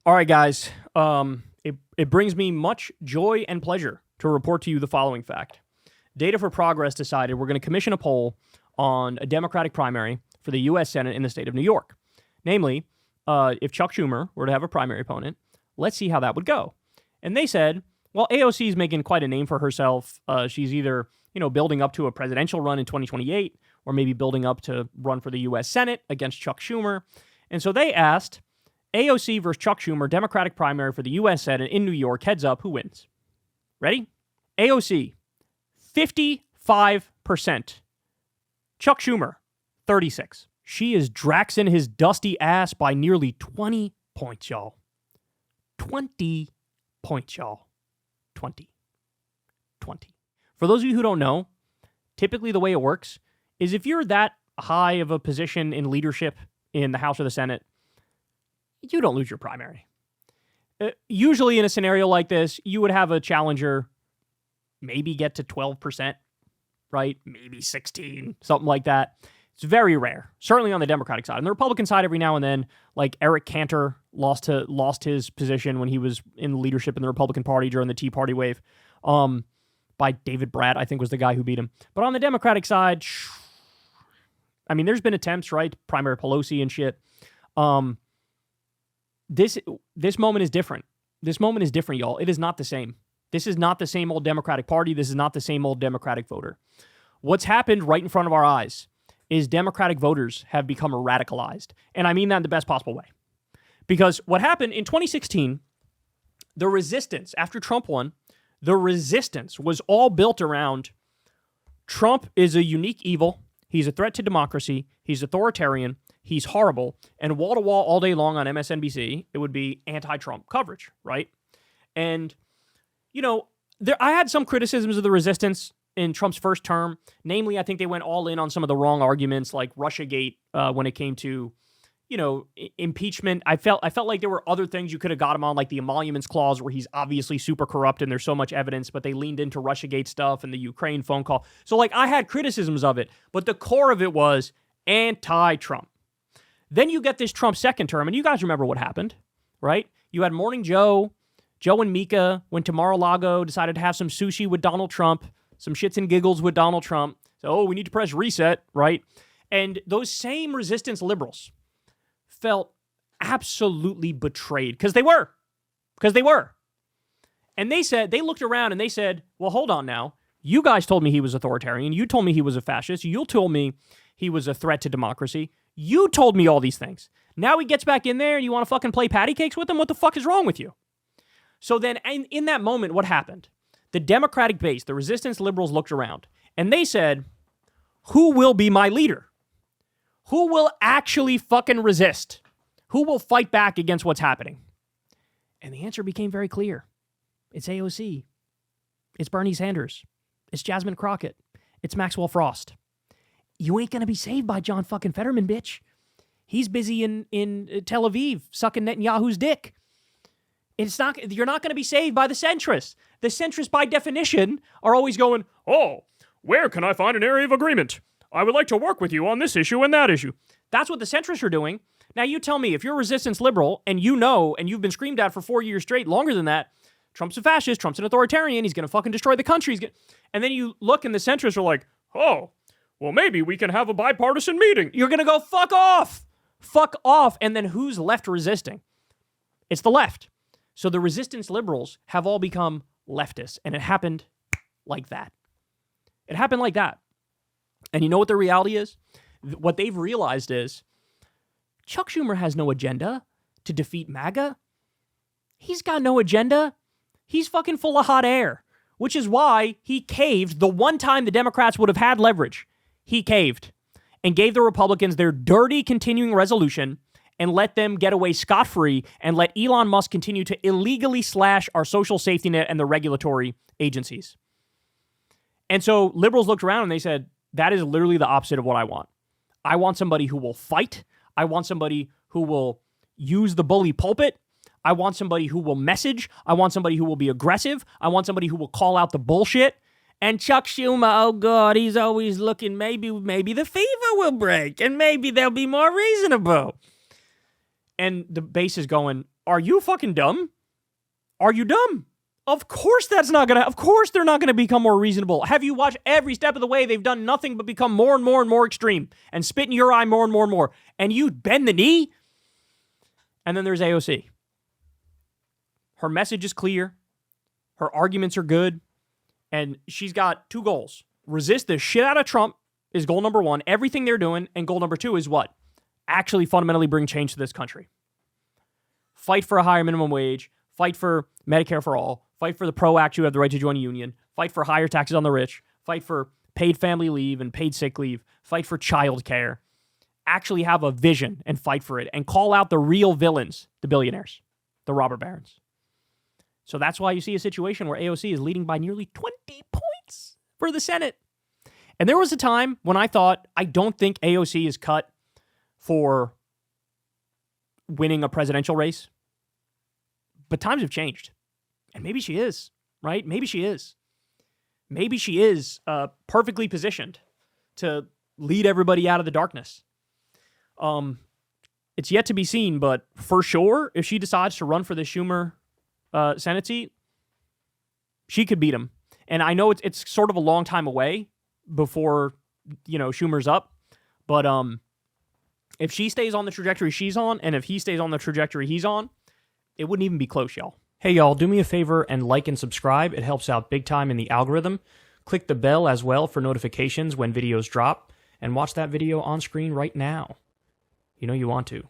All right, guys. It brings me much joy and pleasure to report to you the following fact. Data for Progress decided we're going to commission a poll on a Democratic primary for the U.S. Senate in the state of New York. Namely, if Chuck Schumer were to have a primary opponent, let's see how that would go. And they said, well, AOC is making quite a name for herself. She's either, building up to a presidential run in 2028 or maybe building up to run for the U.S. Senate against Chuck Schumer. And so they asked, AOC versus Chuck Schumer, Democratic primary for the U.S. Senate in New York. Heads up, who wins? Ready? AOC, 55%. Chuck Schumer, 36%. She is Draxing his dusty ass by nearly 20 points, y'all. 20 points, y'all. 20. For those of you who don't know, typically the way it works is if you're that high of a position in leadership in the House or the Senate, you don't lose your primary. Usually in a scenario like this, you would have a challenger maybe get to 12%, right? Maybe 16, something like that. It's very rare, certainly on the Democratic side. On the Republican side, every now and then, like Eric Cantor lost his position when he was in leadership in the Republican Party during the Tea Party wave, by David Bratt, I think was the guy who beat him. But on the Democratic side, I mean, there's been attempts, right? Primary Pelosi and shit. This moment is different. This moment is different, y'all. It is not the same. This is not the same old Democratic Party. This is not the same old Democratic voter. What's happened right in front of our eyes is Democratic voters have become radicalized. And I mean that in the best possible way. Because what happened in 2016, the resistance, after Trump won, the resistance was all built around Trump is a unique evil. He's a threat to democracy. He's authoritarian. He's horrible. And wall-to-wall all day long on MSNBC, it would be anti-Trump coverage, right? And, I had some criticisms of the resistance in Trump's first term. Namely, I think they went all in on some of the wrong arguments, like Russiagate, when it came to, impeachment. I felt like there were other things you could have got him on, like the emoluments clause, where he's obviously super corrupt and there's so much evidence, but they leaned into Russiagate stuff and the Ukraine phone call. So, I had criticisms of it, but the core of it was anti-Trump. Then you get this Trump second term, and you guys remember what happened, right? You had Morning Joe and Mika went to Mar-a-Lago, decided to have some sushi with Donald Trump, some shits and giggles with Donald Trump. So, we need to press reset, right? And those same resistance liberals felt absolutely betrayed because they were. And they looked around and they said, well, hold on now. You guys told me he was authoritarian. You told me he was a fascist. You told me he was a threat to democracy. You told me all these things. Now he gets back in there and you want to fucking play patty cakes with him? What the fuck is wrong with you? So then in that moment, what happened? The Democratic base, the resistance liberals looked around and they said, who will be my leader? Who will actually fucking resist? Who will fight back against what's happening? And the answer became very clear. It's AOC. It's Bernie Sanders. It's Jasmine Crockett. It's Maxwell Frost. You ain't going to be saved by John fucking Fetterman, bitch. He's busy in Tel Aviv sucking Netanyahu's dick. You're not going to be saved by the centrists. The centrists, by definition, are always going, oh, where can I find an area of agreement? I would like to work with you on this issue and that issue. That's what the centrists are doing. Now, you tell me, if you're a resistance liberal and and you've been screamed at for 4 years straight, longer than that, Trump's a fascist, Trump's an authoritarian, he's going to fucking destroy the country. And then you look and the centrists are like, oh, well, maybe we can have a bipartisan meeting. You're going to go, fuck off. Fuck off. And then who's left resisting? It's the left. So the resistance liberals have all become leftists. And it happened like that. It happened like that. And you know what the reality is? What they've realized is Chuck Schumer has no agenda to defeat MAGA. He's got no agenda. He's fucking full of hot air, which is why he caved the one time the Democrats would have had leverage. He caved and gave the Republicans their dirty continuing resolution and let them get away scot-free and let Elon Musk continue to illegally slash our social safety net and the regulatory agencies. And so liberals looked around and they said, that is literally the opposite of what I want. I want somebody who will fight. I want somebody who will use the bully pulpit. I want somebody who will message. I want somebody who will be aggressive. I want somebody who will call out the bullshit. And Chuck Schumer, oh God, he's always looking, maybe the fever will break and maybe they'll be more reasonable. And the base is going, Are you fucking dumb? Are you dumb? Of course they're not gonna become more reasonable. Have you watched every step of the way? They've done nothing but become more and more and more extreme and spit in your eye more and more and more. And you bend the knee? And then there's AOC. Her message is clear. Her arguments are good. And she's got two goals. Resist the shit out of Trump is goal number one. Everything they're doing. And goal number two is what? Actually fundamentally bring change to this country. Fight for a higher minimum wage. Fight for Medicare for all. Fight for the PRO Act, you have the right to join a union. Fight for higher taxes on the rich. Fight for paid family leave and paid sick leave. Fight for child care. Actually have a vision and fight for it. And call out the real villains, the billionaires, the robber barons. So that's why you see a situation where AOC is leading by nearly 20 points for the Senate. And there was a time when I thought, I don't think AOC is cut for winning a presidential race. But times have changed. And maybe she is, right? Maybe she is. Maybe she is perfectly positioned to lead everybody out of the darkness. It's yet to be seen, but for sure, if she decides to run for the Schumer Senate seat, she could beat him. And I know it's sort of a long time away before, Schumer's up. But if she stays on the trajectory she's on, and if he stays on the trajectory he's on, it wouldn't even be close, y'all. Hey, y'all, do me a favor and like and subscribe. It helps out big time in the algorithm. Click the bell as well for notifications when videos drop, and watch that video on screen right now. You know you want to.